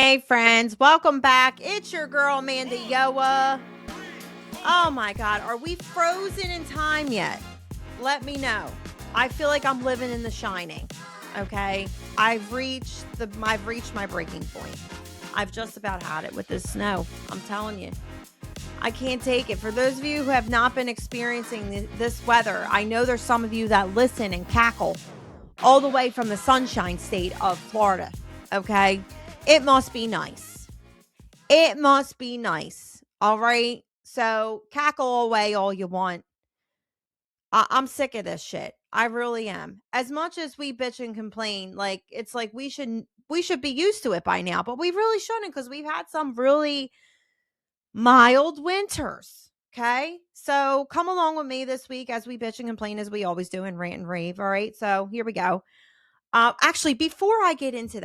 Hey friends, welcome back. It's your girl Amanda Yoa. Oh my God, are we frozen in time yet? Let me know. I feel like I'm living in The Shining. Okay, I've reached my breaking point. I've just about had it with this snow. I'm telling you, I can't take it. For those of you who have not been experiencing this weather, I know there's some of you that listen and cackle all the way from the sunshine state of Florida. Okay, it must be nice. It must be nice. All right. So cackle away all you want. I'm sick of this shit. I really am. As much as we bitch and complain, like it's like we should be used to it by now, but we really shouldn't because we've had some really mild winters. Okay. So come along with me this week as we bitch and complain as we always do in rant and rave. All right. So here we go. Actually, before I get into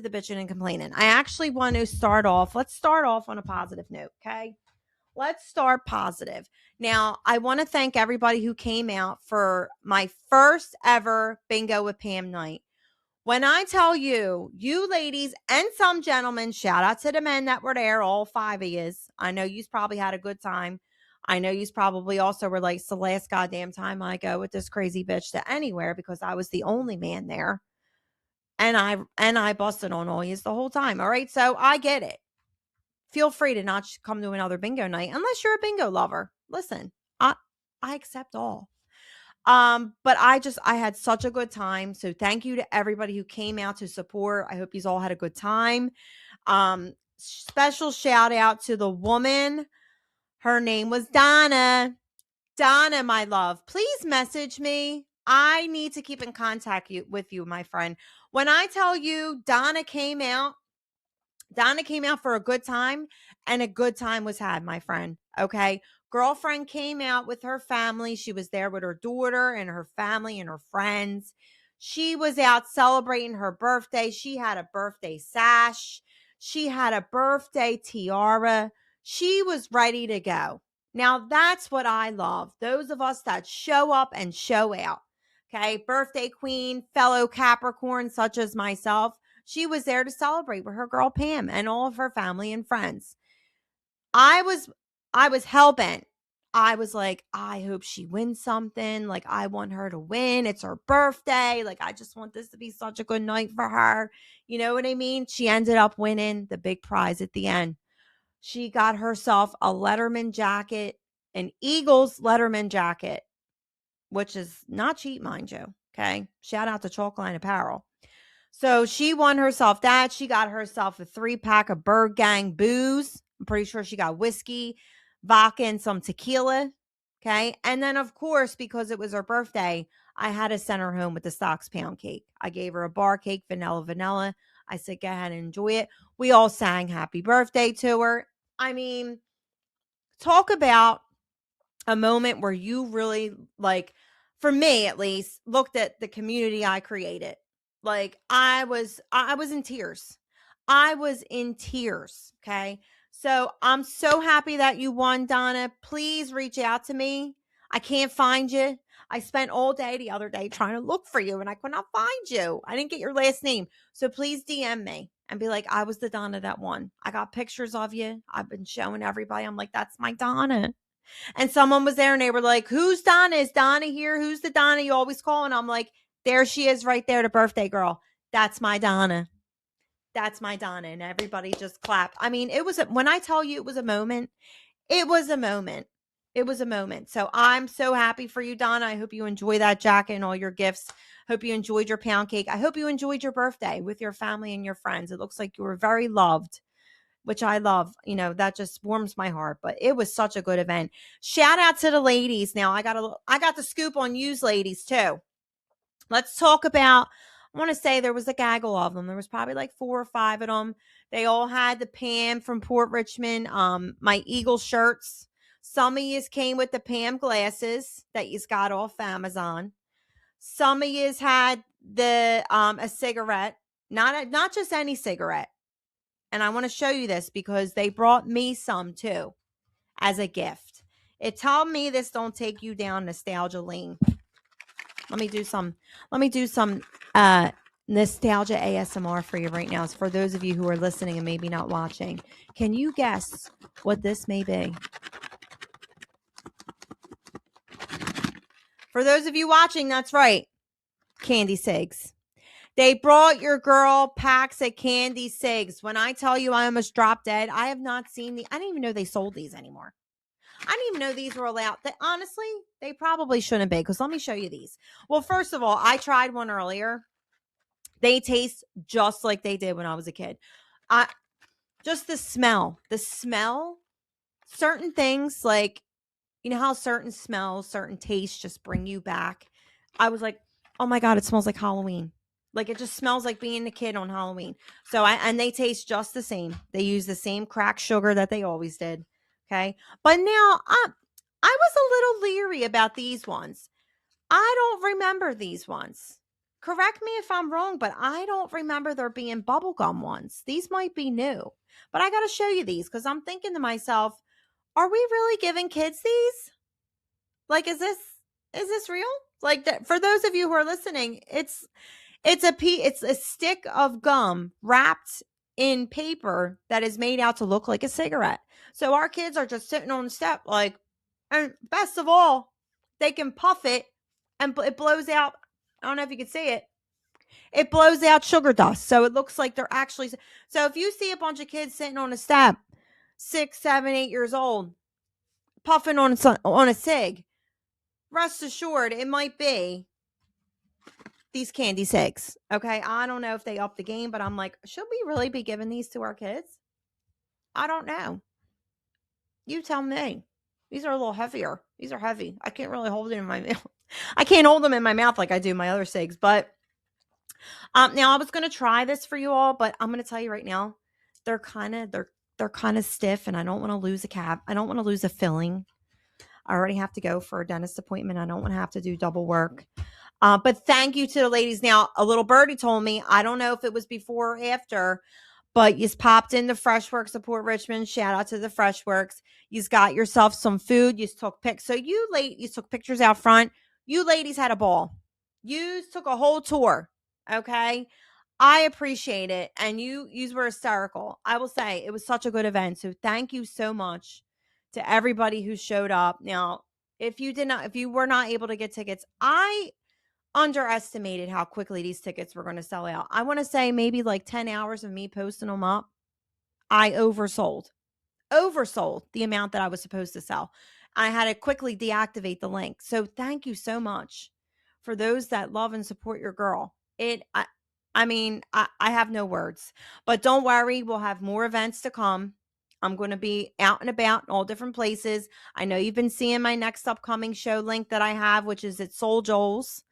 the bitching and complaining, I actually want to let's start off on a positive note, okay? Let's start positive. Now, I want to thank everybody who came out for my first ever Bingo with Pam night. When I tell you, you ladies and some gentlemen, shout out to the men that were there, all 5 of yous. I know you's probably had a good time. I know you's probably also were like, it's the last goddamn time I go with this crazy bitch to anywhere because I was the only man there. And I busted on all yous the whole time. All right. So I get it. Feel free to not come to another bingo night unless you're a bingo lover. Listen, I accept all. But I had such a good time. So thank you to everybody who came out to support. I hope you all had a good time. Special shout out to the woman. Her name was Donna. Donna, my love, please message me. I need to keep in contact with you, my friend. When I tell you Donna came out for a good time, and a good time was had, my friend. Okay. Girlfriend came out with her family. She was there with her daughter and her family and her friends. She was out celebrating her birthday. She had a birthday sash. She had a birthday tiara. She was ready to go. Now, that's what I love. Those of us that show up and show out. Okay. Birthday queen, fellow Capricorn, such as myself. She was there to celebrate with her girl Pam and all of her family and friends. I was hell-bent. I was like, I hope she wins something. Like, I want her to win. It's her birthday. Like, I just want this to be such a good night for her. You know what I mean? She ended up winning the big prize at the end. She got herself a Letterman jacket, an Eagles Letterman jacket, which is not cheap, mind you. Okay. Shout out to Chalkline Apparel. So she won herself that. She got herself a 3-pack of Bird Gang booze. I'm pretty sure she got whiskey, vodka, and some tequila. Okay. And then, of course, because it was her birthday, I had to send her home with the Stocks pound cake. I gave her a bar cake, vanilla. I said, go ahead and enjoy it. We all sang happy birthday to her. I mean, talk about a moment where you really, like, for me at least, looked at the community I created. Like, I was in tears. I was in tears. Okay. So I'm so happy that you won, Donna. Please reach out to me. I can't find you. I spent all day the other day trying to look for you and I could not find you. I didn't get your last name. So please DM me and be like, I was the Donna that won. I got pictures of you. I've been showing everybody. I'm like, that's my Donna. And someone was there and they were like, who's Donna? Is Donna here? Who's the Donna you always call? And I'm like, there she is right there, the birthday girl. That's my Donna. That's my Donna. And everybody just clapped. I mean, when I tell you it was a moment, it was a moment. It was a moment. So I'm so happy for you, Donna. I hope you enjoy that jacket and all your gifts. Hope you enjoyed your pound cake. I hope you enjoyed your birthday with your family and your friends. It looks like you were very loved, which I love. You know, that just warms my heart. But it was such a good event. Shout out to the ladies. Now I got the scoop on you ladies too. Let's talk about, I want to say there was a gaggle of them. There was probably like 4 or 5 of them. They all had the Pam from Port Richmond, my Eagle shirts. Some of yous came with the Pam glasses that yous got off Amazon. Some of yous had the a cigarette, not just any cigarette. And I want to show you this because they brought me some too as a gift. It told me this don't take you down nostalgia lane. Let me do some nostalgia ASMR for you right now. It's for those of you who are listening and maybe not watching. Can you guess what this may be? For those of you watching, that's right. Candy Cigs. They brought your girl packs of candy Cigs. When I tell you I almost dropped dead, I have not seen I didn't even know they sold these anymore. I didn't even know these were allowed. Honestly, they probably shouldn't be, because let me show you these. Well, first of all, I tried one earlier. They taste just like they did when I was a kid. Just the smell, certain things, like, you know how certain smells, certain tastes just bring you back. I was like, oh my God, it smells like Halloween. Like, it just smells like being a kid on Halloween. And they taste just the same. They use the same cracked sugar that they always did. Okay. But now I was a little leery about these ones. I don't remember these ones. Correct me if I'm wrong, but I don't remember there being bubblegum ones. These might be new. But I got to show you these, because I'm thinking to myself, are we really giving kids these? Like, is this real? Like, for those of you who are listening, it's a stick of gum wrapped in paper that is made out to look like a cigarette. So our kids are just sitting on the step, like, and best of all, they can puff it and it blows out. I don't know if you can see it. It blows out sugar dust. So it looks like they're actually. So if you see a bunch of kids sitting on a step, 6, 7, 8 years old, puffing on a cig, rest assured it might be these candy Cigs. Okay. I don't know if they up the game, but I'm like, should we really be giving these to our kids? I don't know. You tell me. These are a little heavier. These are heavy. I can't really hold it in my mouth. I can't hold them in my mouth like I do my other Cigs. But now I was going to try this for you all, but I'm going to tell you right now, they're kind of stiff, and I don't want to lose a cap. I don't want to lose a filling. I already have to go for a dentist appointment. I don't want to have to do double work. But thank you to the ladies. Now, a little birdie told me, I don't know if it was before or after, but you popped in the Freshworks Support Richmond. Shout out to the Freshworks. You got yourself some food. You took pics. So you took pictures out front. You ladies had a ball. You took a whole tour. Okay. I appreciate it. And you were hysterical. I will say it was such a good event. So thank you so much to everybody who showed up. Now, if you were not able to get tickets, I underestimated how quickly these tickets were going to sell out. I want to say maybe like 10 hours of me posting them up, I oversold the amount that I was supposed to sell. I had to quickly deactivate the link. So thank you so much for those that love and support your girl. I have no words, but don't worry. We'll have more events to come. I'm going to be out and about in all different places. I know you've been seeing my next upcoming show link that I have, which is at Soul Joel's.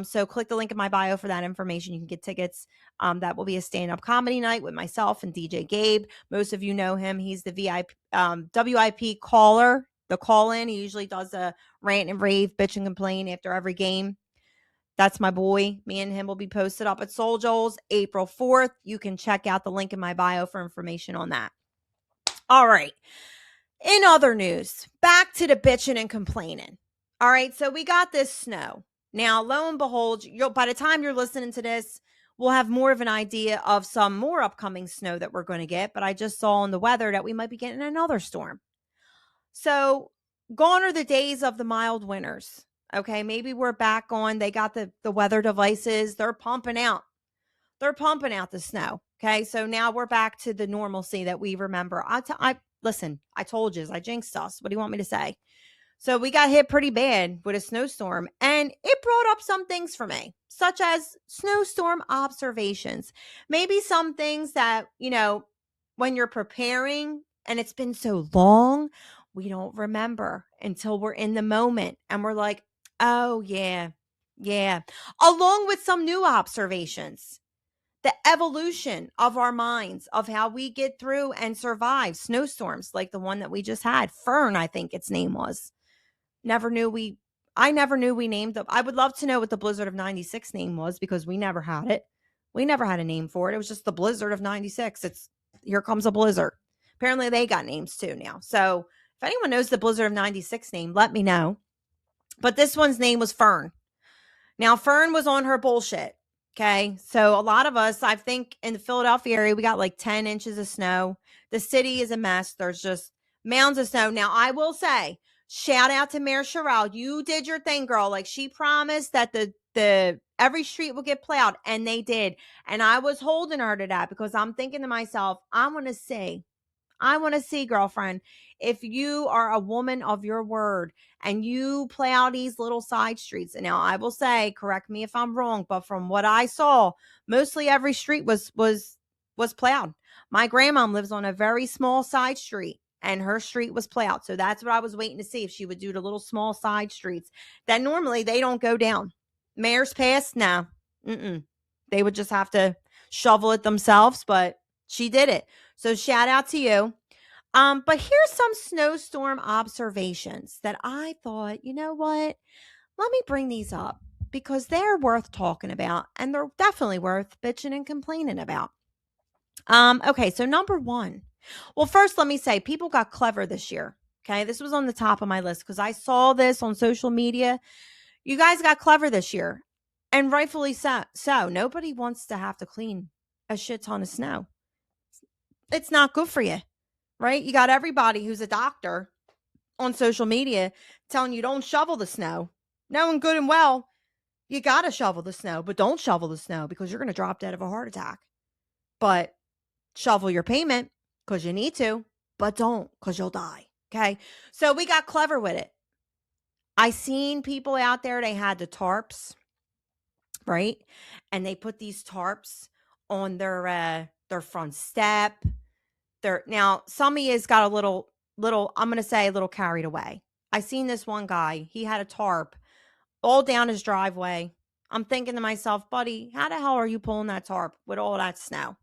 So click the link in my bio for that information. You can get tickets. That will be a stand-up comedy night with myself and DJ Gabe. Most of you know him. He's the VIP, WIP caller, the call-in. He usually does a rant and rave, bitch and complain after every game. That's my boy. Me and him will be posted up at Soul Joel's April 4th. You can check out the link in my bio for information on that. All right. In other news, back to the bitching and complaining. All right. So we got this snow. Now, lo and behold, by the time you're listening to this, we'll have more of an idea of some more upcoming snow that we're going to get. But I just saw in the weather that we might be getting another storm. So gone are the days of the mild winters. Okay, maybe we're back on. They got the weather devices. They're pumping out the snow. Okay, so now we're back to the normalcy that we remember. Listen, I told you, I jinxed us. What do you want me to say? So we got hit pretty bad with a snowstorm, and it brought up some things for me, such as snowstorm observations. Maybe some things that, when you're preparing and it's been so long, we don't remember until we're in the moment and we're like, oh, yeah. Along with some new observations, the evolution of our minds, of how we get through and survive snowstorms like the one that we just had. Fern, I think its name was. I never knew we named them. I would love to know what the blizzard of 96 name was, because we never had it. We never had a name for it. It was just the blizzard of 96. It's here comes a blizzard. Apparently they got names too now. So if anyone knows the blizzard of 96 name, let me know. But this one's name was Fern. Now, Fern was on her bullshit. Okay. So a lot of us, I think in the Philadelphia area, we got like 10 inches of snow. The city is a mess. There's just mounds of snow. Now, I will say, shout out to Mayor Sherrill. You did your thing, girl. Like she promised that the every street will get plowed, and they did. And I was holding her to that because I'm thinking to myself, I want to see, girlfriend, if you are a woman of your word and you plow these little side streets. And now I will say, correct me if I'm wrong, but from what I saw, mostly every street was plowed. My grandmom lives on a very small side street and her street was plowed. So that's what I was waiting to see, if she would do the little small side streets that normally they don't go down. Mayor's Pass, no. Mm-mm. They would just have to shovel it themselves, but she did it. So shout out to you. But here's some snowstorm observations that I thought, you know what? Let me bring these up because they're worth talking about and they're definitely worth bitching and complaining about. Okay, so number one. Well, first, let me say people got clever this year. Okay, this was on the top of my list because I saw this on social media. You guys got clever this year, and rightfully so. Nobody wants to have to clean a shit ton of snow. It's not good for you, right? You got everybody who's a doctor on social media telling you don't shovel the snow. Knowing good and well, you got to shovel the snow, but don't shovel the snow because you're going to drop dead of a heart attack. But shovel your payment because you need to, but don't because you'll die. Okay. So we got clever with it. I seen people out there, they had the tarps, right? And they put these tarps on their front step. Now some of you's got a little, I'm gonna say a little carried away. I seen this one guy, he had a tarp all down his driveway. I'm thinking to myself, buddy, how the hell are you pulling that tarp with all that snow?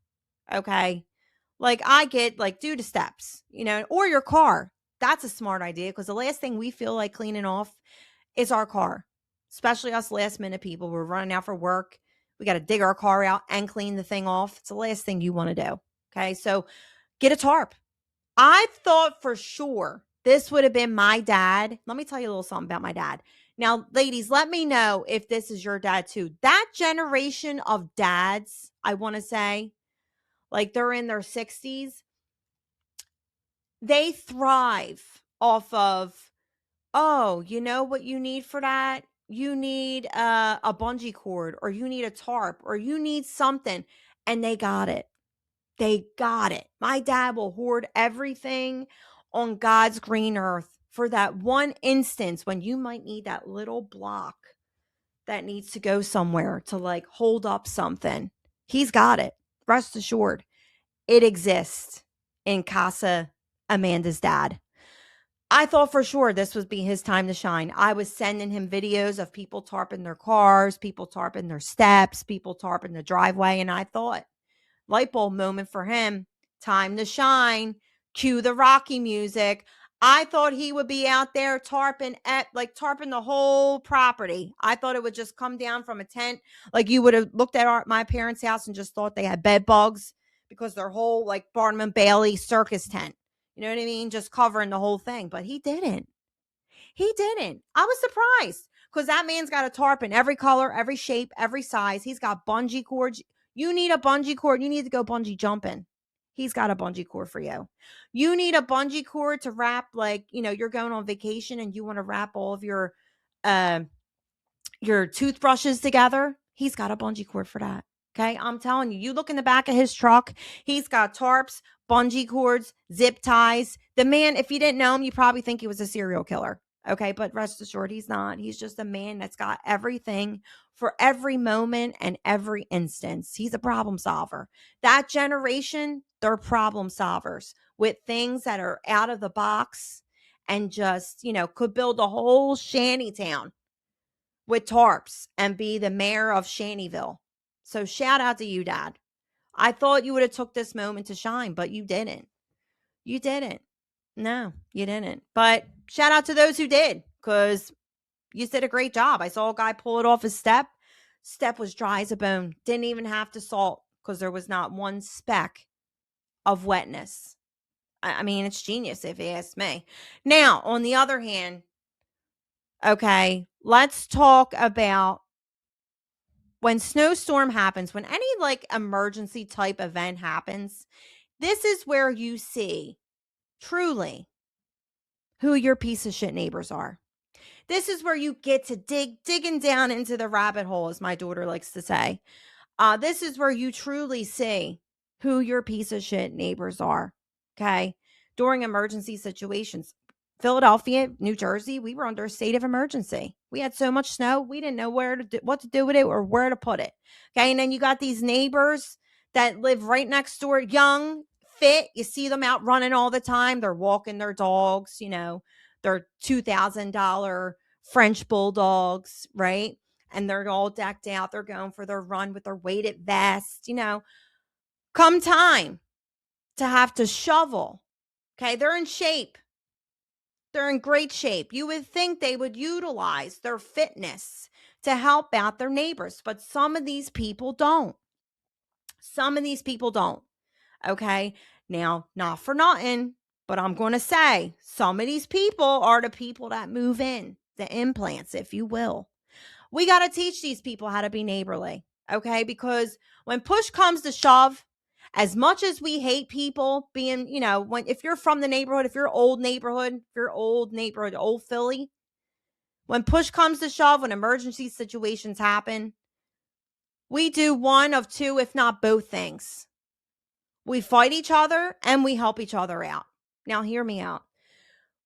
Okay. Like I get like do the steps, or your car. That's a smart idea because the last thing we feel like cleaning off is our car. Especially us last minute people. We're running out for work. We got to dig our car out and clean the thing off. It's the last thing you want to do. Okay. So get a tarp. I thought for sure this would have been my dad. Let me tell you a little something about my dad. Now, ladies, let me know if this is your dad too. That generation of dads, I want to say, like they're in their 60s, they thrive off of, oh, you know what you need for that? You need a bungee cord, or you need a tarp, or you need something. And they got it. They got it. My dad will hoard everything on God's green earth for that one instance when you might need that little block that needs to go somewhere to like hold up something. He's got it. Rest assured, it exists in Casa Amanda's dad. I thought for sure this would be his time to shine. I was sending him videos of people tarping their cars, people tarping their steps, people tarping the driveway, and I thought, light bulb moment for him. Time to shine. Cue the Rocky music. I thought he would be out there tarping the whole property. I thought it would just come down from a tent. Like you would have looked at my parents' house and just thought they had bed bugs because their whole like Barnum and Bailey circus tent. You know what I mean? Just covering the whole thing. But he didn't. He didn't. I was surprised because that man's got a tarp in every color, every shape, every size. He's got bungee cords. You need a bungee cord. You need to go bungee jumping. He's got a bungee cord for you. You need a bungee cord to wrap, like, you're going on vacation and you want to wrap all of uh, your toothbrushes together. He's got a bungee cord for that. Okay. I'm telling you, you look in the back of his truck. He's got tarps, bungee cords, zip ties. The man, if you didn't know him, you probably think he was a serial killer. Okay. But rest assured, he's not. He's just a man that's got everything for every moment and every instance. He's a problem solver. That generation, they're problem solvers with things that are out of the box and just, could build a whole shanty town with tarps and be the mayor of Shantyville. So shout out to you, Dad. I thought you would have took this moment to shine, but you didn't. You didn't. No, you didn't. But shout out to those who did, because you did a great job. I saw a guy pull it off his step. Step was dry as a bone. Didn't even have to salt because there was not one speck of wetness. I mean, it's genius if you ask me. Now, on the other hand, okay, let's talk about when snowstorm happens, when any like emergency type event happens, this is where you see truly who your piece of shit neighbors are. This is where you get to digging down into the rabbit hole, as my daughter likes to say. This is where you truly see who your piece of shit neighbors are. Okay. During emergency situations, Philadelphia, New Jersey, we were under a state of emergency. We had so much snow, we didn't know what to do with it or where to put it. Okay. And then you got these neighbors that live right next door, young, fit. You see them out running all the time. They're walking their dogs, they're $2,000 French bulldogs, right? And they're all decked out. They're going for their run with their weighted vest, Come time to have to shovel. Okay. They're in shape. They're in great shape. You would think they would utilize their fitness to help out their neighbors, but some of these people don't. Some of these people don't. Okay. Now, not for nothing, but I'm going to say some of these people are the people that move in, the implants, if you will. We got to teach these people how to be neighborly. Okay. Because when push comes to shove, as much as we hate people being, if you're from the neighborhood, if you're old neighborhood, old Philly, when push comes to shove, when emergency situations happen, we do one of two, if not both things. We fight each other and we help each other out. Now, hear me out.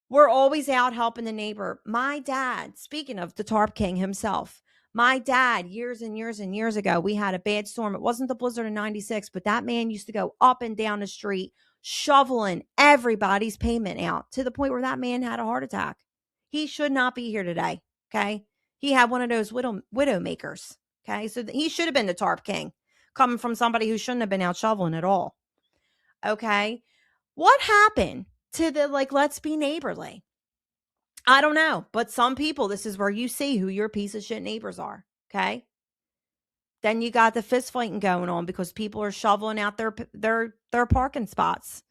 We're always out helping the neighbor. My dad, speaking of the Tarp King himself, my dad, years and years and years ago, we had a bad storm. It wasn't the blizzard of 96, but that man used to go up and down the street shoveling everybody's payment out to the point where that man had a heart attack. He should not be here today, okay? He had one of those widow makers, okay? So he should have been the Tarp King, coming from somebody who shouldn't have been out shoveling at all, okay? What happened to the, let's be neighborly? I don't know, but some people, this is where you see who your piece of shit neighbors are, okay? Then you got the fist fighting going on because people are shoveling out their parking spots.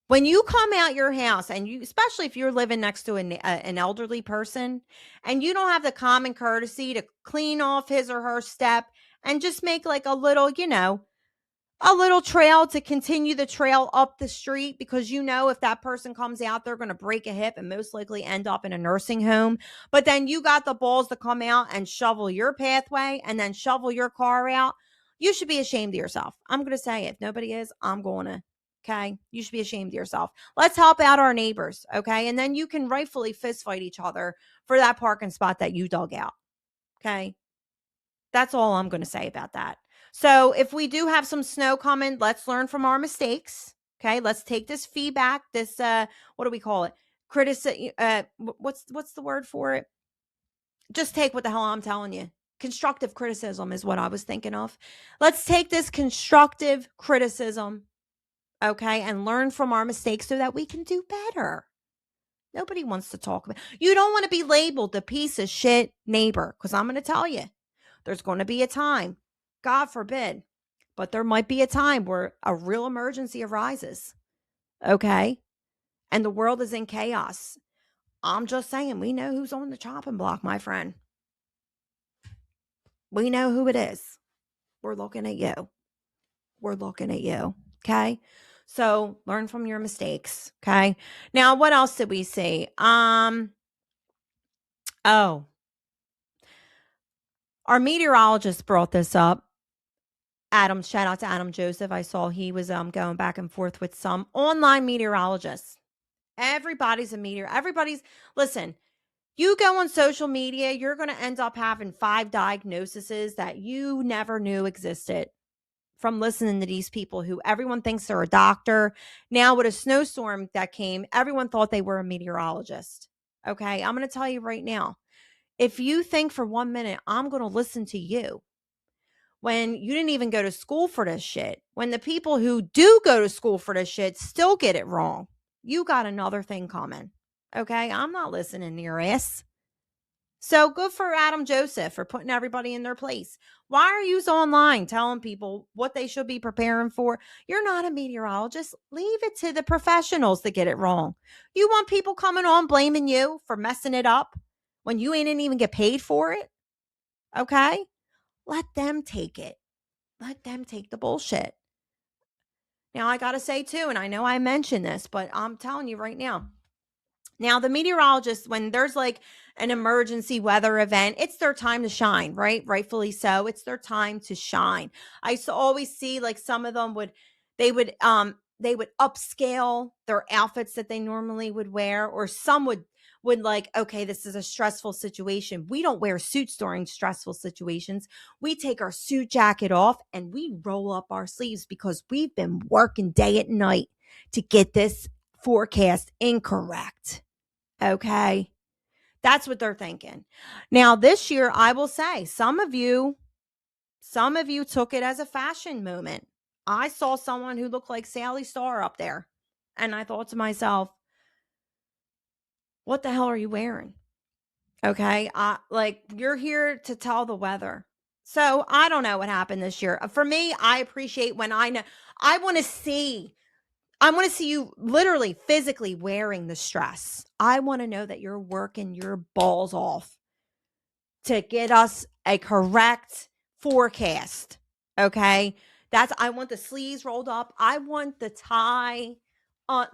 When you come out your house and you, especially if you're living next to an elderly person and you don't have the common courtesy to clean off his or her step and just make like a little trail to continue the trail up the street, because if that person comes out, they're going to break a hip and most likely end up in a nursing home. But then you got the balls to come out and shovel your pathway and then shovel your car out. You should be ashamed of yourself. I'm going to say it. If nobody is, I'm going to. Okay. You should be ashamed of yourself. Let's help out our neighbors. Okay. And then you can rightfully fist fight each other for that parking spot that you dug out. Okay. That's all I'm going to say about that. So if we do have some snow coming, let's learn from our mistakes. Okay. Let's take this feedback, this, what do we call it? What's the word for it? Just take what the hell I'm telling you. Constructive criticism is what I was thinking of. Let's take this constructive criticism, okay, and learn from our mistakes so that we can do better. Nobody wants to talk about. You don't want to be labeled the piece of shit neighbor, because I'm going to tell you, there's going to be a time, God forbid, but there might be a time where a real emergency arises, okay, and the world is in chaos. I'm just saying, we know who's on the chopping block, my friend. We know who it is. We're looking at you. We're looking at you, okay? So learn from your mistakes, okay? Now, what else did we see? Our meteorologist brought this up. Adam, shout out to Adam Joseph. I saw he was going back and forth with some online meteorologists. Everybody's a meteor. Listen, you go on social media, you're going to end up having 5 diagnoses that you never knew existed from listening to these people who everyone thinks they're a doctor. Now with a snowstorm that came, everyone thought they were a meteorologist. Okay, I'm going to tell you right now, if you think for 1 minute, I'm going to listen to you when you didn't even go to school for this shit, when the people who do go to school for this shit still get it wrong, you got another thing coming. Okay, I'm not listening to your ass. So good for Adam Joseph for putting everybody in their place. Why are you online telling people what they should be preparing for? You're not a meteorologist. Leave it to the professionals to get it wrong. You want people coming on blaming you for messing it up when you ain't even get paid for it? Okay? Let them take it. Let them take the bullshit. Now, I got to say too, and I know I mentioned this, but I'm telling you right now. Now, the meteorologists, when there's like an emergency weather event, it's their time to shine, right? Rightfully so. It's their time to shine. I always see like some of them they would upscale their outfits that they normally would wear, or some would like, okay, this is a stressful situation. We don't wear suits during stressful situations. We take our suit jacket off and we roll up our sleeves because we've been working day and night to get this forecast incorrect. Okay. That's what they're thinking. Now, this year, I will say some of you took it as a fashion moment. I saw someone who looked like Sally Starr up there. And I thought to myself, what the hell are you wearing? Okay. Like, you're here to tell the weather. So I don't know what happened this year. For me, I appreciate when I know. I want to see you literally physically wearing the stress. I want to know that you're working your balls off to get us a correct forecast. Okay. I want the sleeves rolled up. I want the tie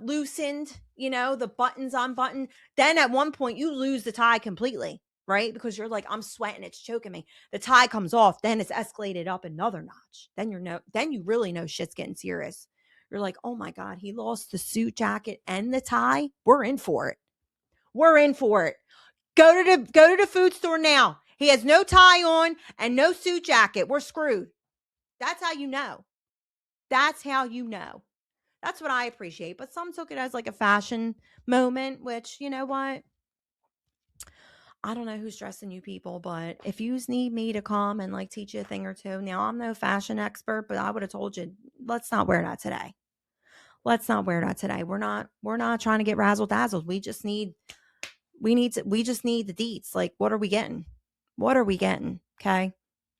loosened, the buttons unbuttoned. Then at one point you lose the tie completely, right? Because you're like, I'm sweating, it's choking me. The tie comes off, then it's escalated up another notch. Then you really know shit's getting serious. You're like, oh my God, he lost the suit jacket and the tie. We're in for it. We're in for it. Go to the food store now. He has no tie on and no suit jacket. We're screwed. That's how you know. That's how you know. That's what I appreciate. But some took it as like a fashion moment, which, you know what? I don't know who's dressing you people, but if you need me to come and like teach you a thing or two, now I'm no fashion expert, but I would have told you, let's not wear that today. Let's not wear that today. We're not trying to get razzle dazzled. We just need the deets. Like, what are we getting? What are we getting? Okay.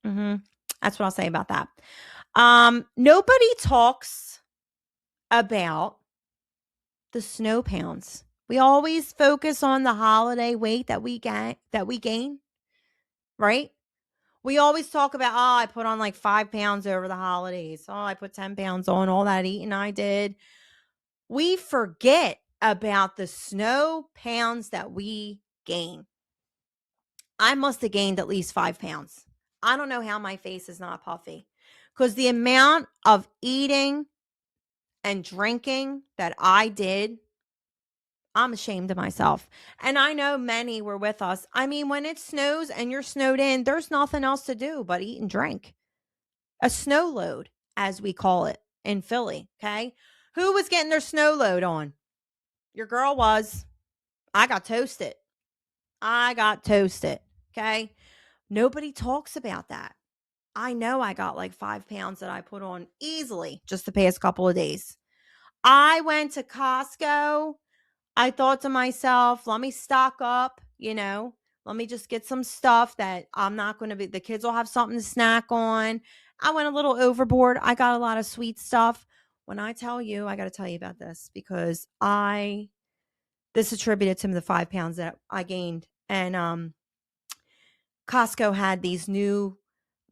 That's what I'll say about that. Nobody talks about the snow pounds. We always focus on the holiday weight that we gain, right? We always talk about, oh, I put on like 5 pounds over the holidays. Oh, I put 10 pounds on, all that eating I did. We forget about the snow pounds that we gain. I must have gained at least 5 pounds. I don't know how my face is not puffy, because the amount of eating and drinking that I did, I'm ashamed of myself. And I know many were with us. I mean, when it snows and you're snowed in, there's nothing else to do but eat and drink. A snow load, as we call it in Philly. Okay. Who was getting their snow load on? Your girl was. I got toasted. Okay. Nobody talks about that. I know I got like 5 pounds that I put on easily just the past couple of days. I went to Costco. I thought to myself, let me stock up, let me just get some stuff that I'm not going to the kids will have something to snack on. I went a little overboard. I got a lot of sweet stuff. When I tell you, I got to tell you about this because this attributed to the 5 pounds that I gained. And Costco had these new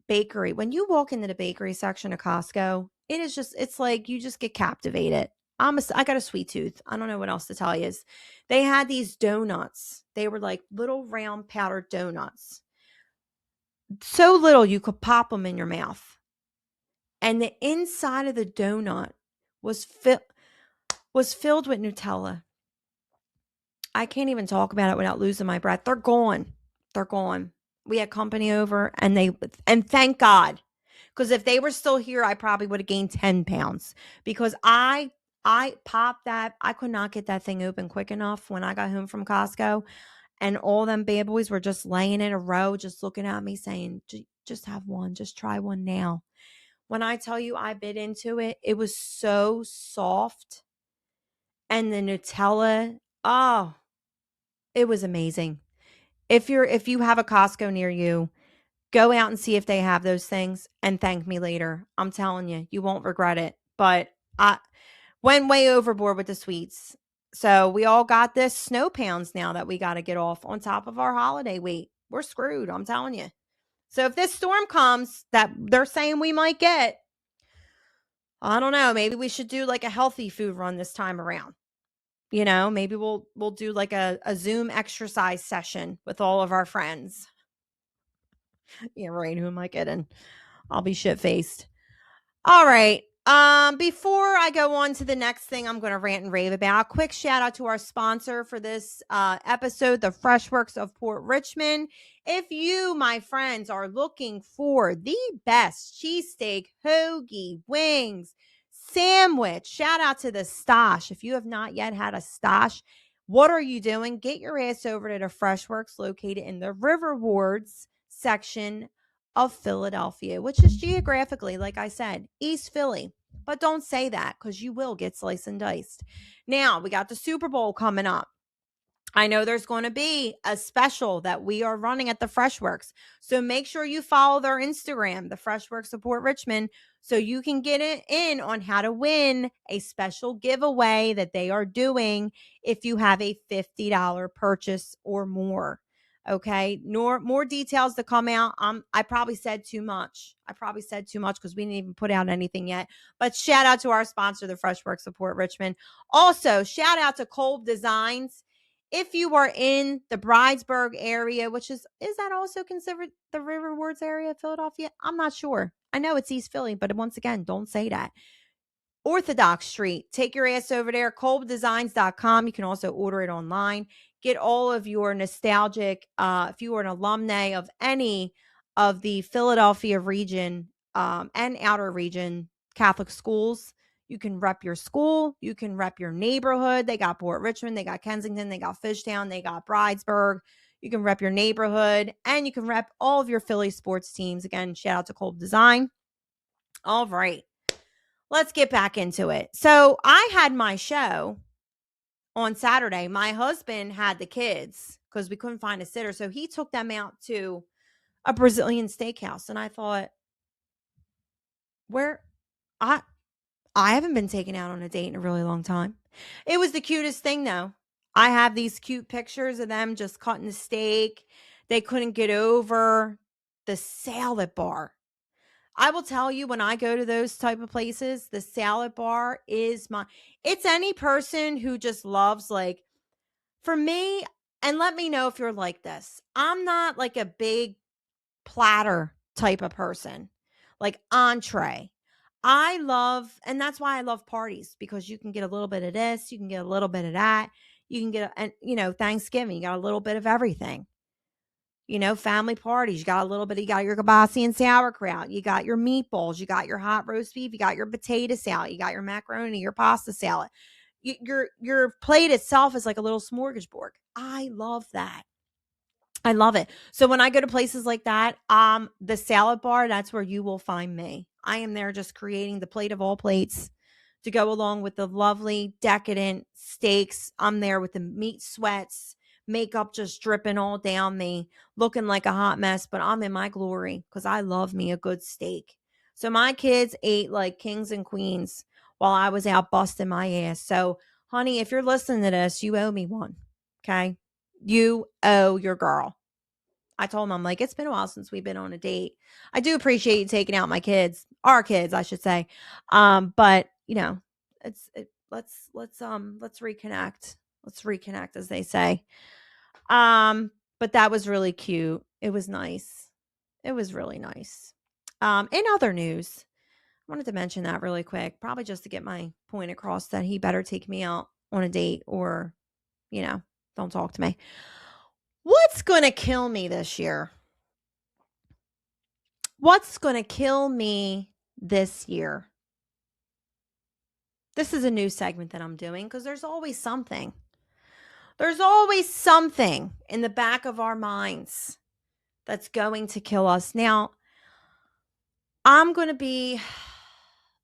bakery. When you walk into the bakery section of Costco, it's like you just get captivated. I got a sweet tooth. I don't know what else to tell you. They had these donuts. They were like little round powdered donuts. So little you could pop them in your mouth. And the inside of the donut was filled with Nutella. I can't even talk about it without losing my breath. They're gone. We had company over and thank God. Because if they were still here, I probably would have gained 10 pounds because I popped that. I could not get that thing open quick enough when I got home from Costco. And all them bad boys were just laying in a row, just looking at me saying, just have one, just try one now. When I tell you I bit into it, it was so soft. And the Nutella, oh, it was amazing. If you have a Costco near you, go out and see if they have those things and thank me later. I'm telling you, you won't regret it. But I went way overboard with the sweets. So we all got this snow pounds now that we got to get off on top of our holiday weight. We're screwed. I'm telling you. So if this storm comes that they're saying we might get, I don't know, maybe we should do like a healthy food run this time around. Maybe we'll do like a Zoom exercise session with all of our friends. Yeah, right. Who am I kidding? I'll be shit faced. All right. Before I go on to the next thing I'm going to rant and rave about, quick shout out to our sponsor for this episode, the Freshworks of Port Richmond. If you, my friends, are looking for the best cheesesteak, hoagie, wings, sandwich, shout out to the Stosh. If you have not yet had a Stosh, what are you doing? Get your ass over to the Freshworks located in the River Wards section of Philadelphia, which is geographically, like I said, East Philly. But don't say that because you will get sliced and diced. Now, we got the Super Bowl coming up. I know there's going to be a special that we are running at the Freshworks. So make sure you follow their Instagram, the Freshworks Support Richmond, so you can get it in on how to win a special giveaway that they are doing if you have a $50 purchase or more. Okay. More details to come out. I probably said too much. Because we didn't even put out anything yet. But shout out to our sponsor, the Freshworks Support Richmond. Also, shout out to Kolb Designs. If you are in the Bridesburg area, which is that also considered the River Wards area of Philadelphia? I'm not sure. I know it's East Philly, but once again, don't say that. Orthodox Street. Take your ass over there, kolbdesigns.com. You can also order it online. Get all of your nostalgic, if you are an alumni of any of the Philadelphia region and outer region Catholic schools, you can rep your school. You can rep your neighborhood. They got Port Richmond. They got Kensington. They got Fishtown. They got Bridesburg. You can rep your neighborhood. And you can rep all of your Philly sports teams. Again, shout out to Kolb Design. All right. Let's get back into it. So I had my show on Saturday. My husband had the kids because we couldn't find a sitter. So he took them out to a Brazilian steakhouse. And I thought, I haven't been taken out on a date in a really long time. It was the cutest thing, though. I have these cute pictures of them just cutting the steak. They couldn't get over the salad bar. I will tell you, when I go to those type of places, the salad bar is it's any person who just loves, like, for me, and let me know if you're like this. I'm not like a big platter type of person, like entree. I love, and that's why I love parties, because you can get a little bit of this, you can get a little bit of that, you can get, Thanksgiving, you got a little bit of everything. Family parties, you got a little bit, you got your kibasi and sauerkraut, you got your meatballs, you got your hot roast beef, you got your potato salad, you got your macaroni, your pasta salad. Your plate itself is like a little smorgasbord. I love that. I love it. So when I go to places like that, the salad bar, that's where you will find me. I am there just creating the plate of all plates to go along with the lovely, decadent steaks. I'm there with the meat sweats, makeup just dripping all down me, looking like a hot mess, but I'm in my glory because I love me a good steak. So my kids ate like kings and queens while I was out busting my ass. So, honey, if you're listening to this, you owe me one. Okay. You owe your girl. I told him, I'm like, it's been a while since we've been on a date. I do appreciate you taking out my kids, our kids, I should say. But let's reconnect. Let's reconnect, as they say. But that was really cute. It was nice. It was really nice. In other news, I wanted to mention that really quick, probably just to get my point across that he better take me out on a date or, don't talk to me. What's going to kill me this year? What's going to kill me this year? This is a new segment that I'm doing because there's always something. There's always something in the back of our minds that's going to kill us. Now, I'm going to be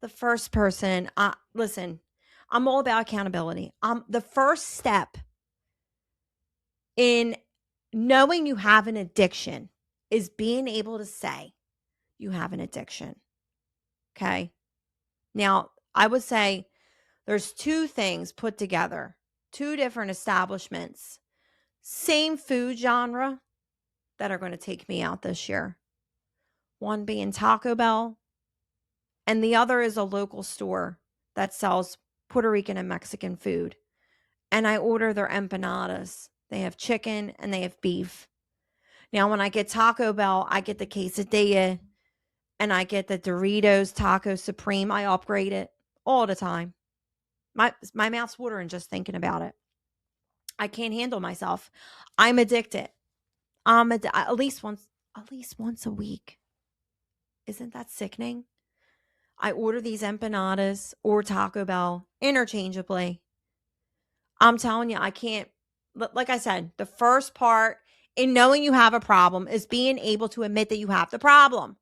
the first person. Listen, I'm all about accountability. The first step in knowing you have an addiction is being able to say you have an addiction. Okay. Now, I would say there's two things put together, two different establishments, same food genre, that are going to take me out this year. one being Taco Bell, and the other is a local store that sells Puerto Rican and Mexican food. And I order their empanadas. They have chicken and they have beef. Now, when I get Taco Bell, I get the quesadilla and I get the Doritos Taco Supreme. I upgrade it all the time. My mouth's watering just thinking about it. I can't handle myself. I'm addicted. At least once a week. Isn't that sickening? I order these empanadas or Taco Bell interchangeably. I'm telling you, I can't. Like I said, the first part in knowing you have a problem is being able to admit that you have the problem.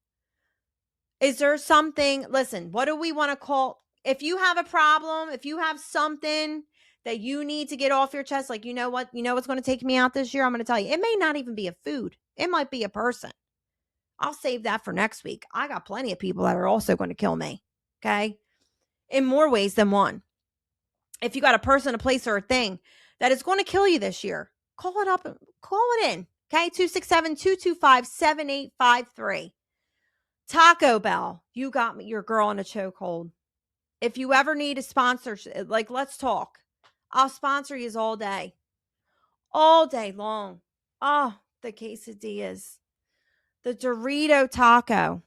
Is there something, listen, what do we want to call, if you have a problem, if you have something that you need to get off your chest, like, you know what's going to take me out this year? I'm going to tell you, it may not even be a food. It might be a person. I'll save that for next week. I got plenty of people that are also going to kill me. Okay. In more ways than one. If you got a person, a place, or a thing that is going to kill you this year, call it up and call it in. Okay. 267-225-7853. Taco Bell. You got me, your girl in a chokehold. If you ever need a sponsor, like, let's talk. I'll sponsor you all day long. Oh, the quesadillas, the Dorito taco,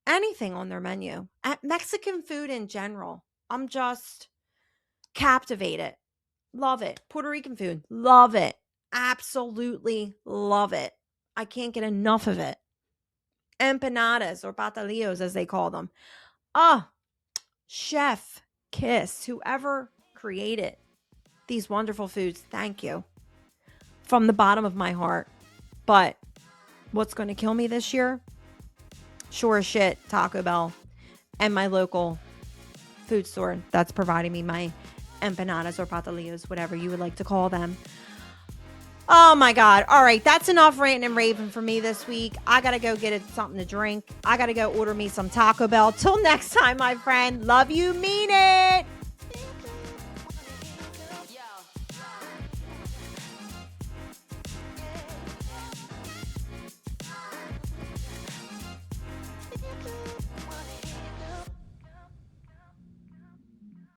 anything on their menu. At Mexican food in general, I'm just captivated. Love it. Puerto Rican food, love it. Absolutely love it. I can't get enough of it. Empanadas, or patalillos as they call them. Chef kiss, whoever created these wonderful foods, thank you from the bottom of my heart. But what's going to kill me this year? Sure as shit, Taco Bell and my local food store that's providing me my empanadas or patalillos, whatever you would like to call them. Oh my God. All right. That's enough ranting and raving for me this week. I got to go get something to drink. I got to go order me some Taco Bell. Till next time, my friend. Love you, mean it.